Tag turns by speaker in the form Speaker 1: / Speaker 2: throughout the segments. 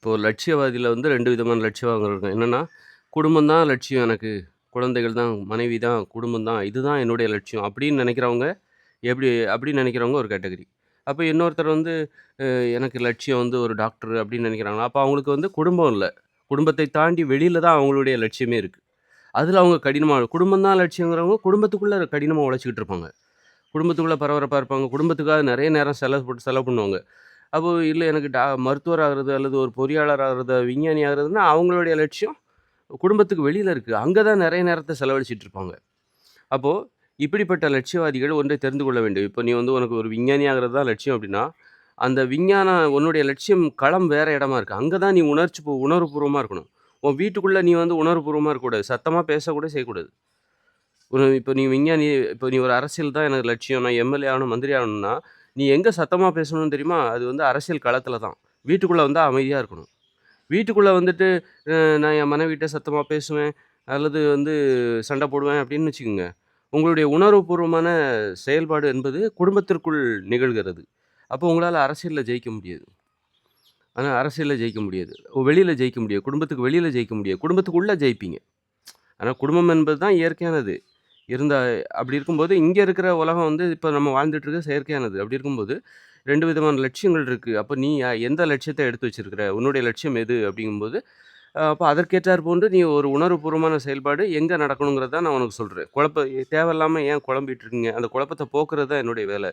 Speaker 1: இப்போ லட்சியவாதியில வந்து 2 விதமான லட்சியவாதிகள் இருக்காங்க. என்னன்னா, குடும்பம் தான் லட்சியம் எனக்கு. குழந்தைகள் தான், மனைவி தான், குடும்பம் தான். இதுதான் என்னுடைய லட்சியம். அப்படின்னு நினைக்கிறவங்க, எப்படி அப்படின்னு நினைக்கிறவங்க ஒரு கேட்டகரி. அப்ப இன்னொருத்தர் வந்து, எனக்கு லட்சியம் வந்து ஒரு டாக்டர் அப்படின்னு நினைக்கிறாங்க. அப்ப அவங்களுக்கு வந்து குடும்பம் இல்ல. குடும்பத்தை தாண்டி வெளியில தான் அவங்களுடைய லட்சியமே இருக்கு. அதுல அவங்க கடினமா குடும்பம் தான் லட்சியங்கிறவங்க குடும்பத்துக்குள்ள கடினமா உழைச்சுக்கிட்டு இருப்பாங்க. குடும்பத்துக்குள்ள பரபரப்பா இருப்பாங்க. குடும்பத்துக்காக நெறைய நேரம் செலவு பண்ணுவாங்க. அப்போ இல்ல எனக்கு மருத்துவர் ஆகுறது அல்லது ஒரு பொறியாளர் ஆகுறது, விஞ்ஞானி ஆகுறதுன்னா, அவங்களுடைய லட்சியம் குடும்பத்துக்கு வெளியில இருக்கு. அங்க தான் நெறைய நேரத்த செலவழிச்சிட்டு இருப்பாங்க. அப்போ இப்படிப்பட்ட லட்சியவாதிகள் ஒன்றை தெரிந்து கொள்ள வேண்டும். இப்போ நீ வந்து உனக்கு ஒரு விஞ்ஞானி ஆகுறது தான் லட்சியம் அப்படின்னா, அந்த உன்னுடைய லட்சியம் களம் வேற இடமா இருக்கு. அங்க தான் நீ உணர்வுபூர்வமா இருக்கணும். உன் வீட்டுக்குள்ள நீ வந்து உணர்வுபூர்வமா இருக்கக்கூடாது. சத்தமா பேசக்கூட செய்யக்கூடாது. இப்போ நீ விஞ்ஞானி இப்போ நீ ஒரு அரசியல் தான் எனக்கு லட்சியம். நான் எம்எல்ஏ ஆகணும், மந்திரி ஆகணும்னா, நீ எங்க சத்தமா பேசணும்னு தெரியுமா? அது வந்து அரசியல் களத்தில தான். வீட்டுக்குள்ள வந்தா அமைதியா இருக்கணும். வீட்டுக்குள்ள வந்துட்டு நான் என் மனைவிட்ட சத்தமா பேசுவேன், அல்லது வந்து சண்டை போடுவேன் அப்படின்னு வச்சுக்கோங்க. உங்களுடைய உணர்வுபூர்வமான செயல்பாடு என்பது குடும்பத்திற்குள் நிகழ்கிறது. அப்போ உங்களால அரசியல்ல ஜெயிக்க முடியாது. ஆனா அரசியல்ல ஜெயிக்க முடியாது. வெளியில ஜெயிக்க முடியாது. குடும்பத்துக்கு வெளியில ஜெயிக்க முடியாது. குடும்பத்துக்குள்ள ஜெயிப்பீங்க. ஆனா குடும்பம் என்பது தான் இயற்கையானது. இருந்தா அப்படி இருக்கும்போது, இங்க இருக்கிற உலகம் வந்து இப்ப நம்ம வாழ்ந்துட்டு இருக்கிறது செயற்கையானது. அப்படி இருக்கும்போது 2 விதமான லட்சியங்கள் இருக்கு. அப்ப நீ எந்த லட்சியத்த எடுத்து வச்சிருக்கிற? உன்னுடைய லட்சியம் எது? அப்படிங்கும்போது, அப்ப அதற்கேற்றார் போன்று நீ ஒரு உணர்வுபூர்வமான செயல்பாடு எங்க நடக்கணுங்கிறத தான் நான் உனக்கு சொல்றேன். தேவையில்லாம ஏன் குழம்பிட்டு இருக்கீங்க? அந்த குழப்பத்த போக்குறது தான் என்னுடைய வேலை.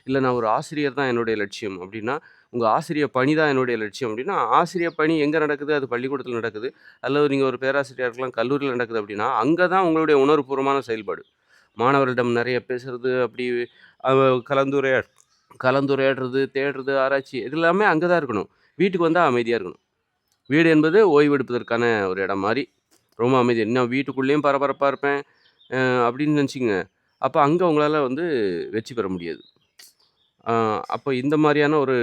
Speaker 1: இல்ல நான் ஒரு ஆசிரியர் தான் என்னுடைய லட்சியம் அப்படின்னா, உங்க ஆசிரியர் பணி தான் என்னுடைய லட்சியம் அப்படின்னா, ஆசிரியர் பணி எங்க நடக்குது? அது பள்ளிக்கூடத்தில நடக்குது. அல்லது நீங்க ஒரு பேராசிரியரா இருக்கலாம், கல்லூரியில நடக்குது அப்படின்னா, அங்க தான் உங்களுடைய உணர்வுபூர்வமான செயல்பாடு. மாணவர்களிடம் நெறைய பேசுறது, அப்படி அவ கலந்துரையா கலந்துரையாடுறது, தேடுறது, ஆராய்ச்சி இது எல்லாமே அங்க தான் இருக்கணும். வீட்டுக்கு வந்தா அமைதியா இருக்கணும். வீடு என்பது ஓய்வெடுப்பதற்கான ஒரு இடம் மாரி. ரொம்ப அமைதி. நான் வீட்டுக்குள்ளேயும் பரபரப்பா இருப்பேன், அ அப்படின்னு நெனச்சுக்கங்க. அப்ப அங்க உங்களால வந்து வெற்றி பெற முடியாது. அ அப்ப இந்த மாரியான ஒரு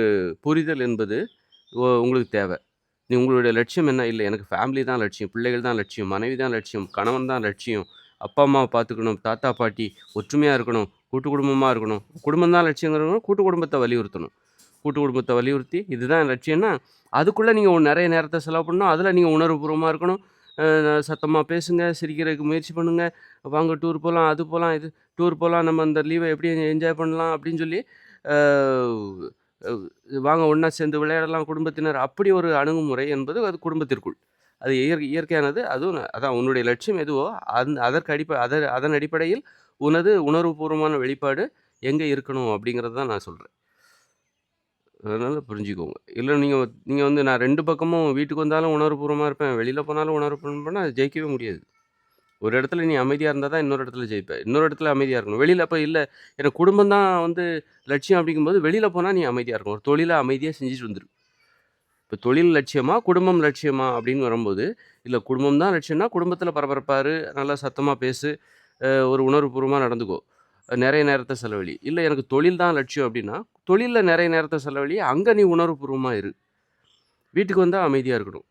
Speaker 1: புரிதல் என்பது உங்களுக்கு தேவ. உங்களுடைய லட்சியம் என்ன? இல்ல எனக்கு ஃபேமிலி தான் லட்சியம், பிள்ளைகள் தான் லட்சியம், மனைவி தான் லட்சியம், கணவன் தான் லட்சியம், அப்பா, அம்மாவ பார்த்துக்கணும், தாத்தா, பாட்டி, ஒற்றுமையா இருக்கணும், கூட்டு குடும்பமா இருக்கணும். குடும்பம் தான் லட்சியங்கிறவங்க கூட்டு குடும்பத்த வலியுறுத்தணும். கூட்டு குடும்பத்த வலியுறுத்தி, இதுதான் லட்சியம்னா, அதுக்குள்ள நீங்க நெறைய நேரத்த செலவு பண்ணணும். அதுல நீங்க உணர்வுபூர்வமா இருக்கணும். சத்தமா பேசுங்க, சிரிக்கிறதுக்கு முயற்சி பண்ணுங்க. வாங்க டூர் போலாம், அது போலாம், இது டூர் போலாம், நம்ம இந்த லீவ எப்படி என்ஜாய் பண்ணலாம் அப்படின்னு சொல்லி, அ அ வாங்க ஒண்ணா சேர்ந்து விளையாடலாம் குடும்பத்தினர். அப்படி ஒரு அணுகுமுறை என்பது அது குடும்பத்திற்குள். அது இயற்கையானது. அதுவும் அதான் உன்னுடைய லட்சியம் எதுவோ, அதற்கு அதன் அடிப்படையில் உனது உணர்வுபூர்வமான வெளிப்பாடு எங்க இருக்கணும் அப்படிங்கிறது தான் நான் சொல்றேன். அதனால புரிஞ்சுக்கோங்க. இல்ல நீங்க நீங்க வந்து நான் 2 பக்கமும் வீட்டுக்கு வந்தாலும் உணர்வுபூர்வமா இருப்பேன், வெளியில போனாலும் உணர்வுபூர்வமா இருப்பேன்னா, அது ஜெயிக்கவே முடியாது. ஒரு இடத்துல நீ அமைதியா இருந்தா தான் இன்னொரு இடத்துல ஜெயிப்ப. இன்னொரு இடத்துல அமைதியா இருக்கணும். வெளியில அப்ப இல்ல எனக்கு குடும்பம் தான் வந்து லட்சியம் அப்படிங்கும்போது, வெளியில போனா நீ அமைதியா இருக்கணும். ஒரு தொழில அமைதியா செஞ்சுட்டு வந்துரு. இப்ப தொழில் லட்சியமா, குடும்பம் லட்சியமா அப்படின்னு வரும்போது, இல்ல குடும்பம் தான் லட்சியம்னா, குடும்பத்தில பரபரப்பா இரு, நல்லா சத்தமா பேசு, ஒரு உணர்வுபூர்வமா நடந்துக்கோ. நெறைய நேரத்த செலவழி. இல்ல எனக்கு தொழில் தான் லட்சியம் அப்படின்னா, தொழில்ல நெறைய நேரத்த செலவழி. அங்க நீ உணர்வுபூர்வமா இரு. வீட்டுக்கு வந்தா அமைதியா இருக்கணும்.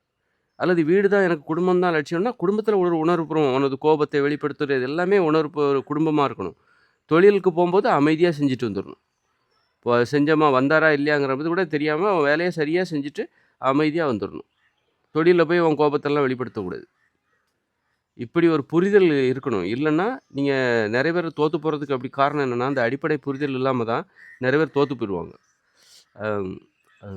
Speaker 1: அல்லது வீடு தான் எனக்கு குடும்பம் தான் லட்சியம்னா, குடும்பத்தில ஒரு உணர்வுபூர்வம் உனது கோபத்தை வெளிப்படுத்துறது எல்லாமே குடும்பமா இருக்கணும். தொழிலுக்கு போம்போது அமைதியா செஞ்சுட்டு வந்துரணும். இப்போ செஞ்சோமா வந்தாரா இல்லையாங்கிறது கூட தெரியாம வேலைய சரியா செஞ்சுட்டு அமைதியா வந்துரணும். தொழில்ல போய் உன் கோபத்தெல்லாம் வெளிப்படுத்தக்கூடாது. இப்படி ஒரு புரிதல் இருக்கணும். இல்லன்னா, நீங்க நெறைய பேர் தோத்து போறதுக்கு அப்படி காரணம் என்னன்னா, அந்த அடிப்படை புரிதல் இல்லாம தான் நெறைய பேர் தோத்து போயிருவாங்க. அம் அ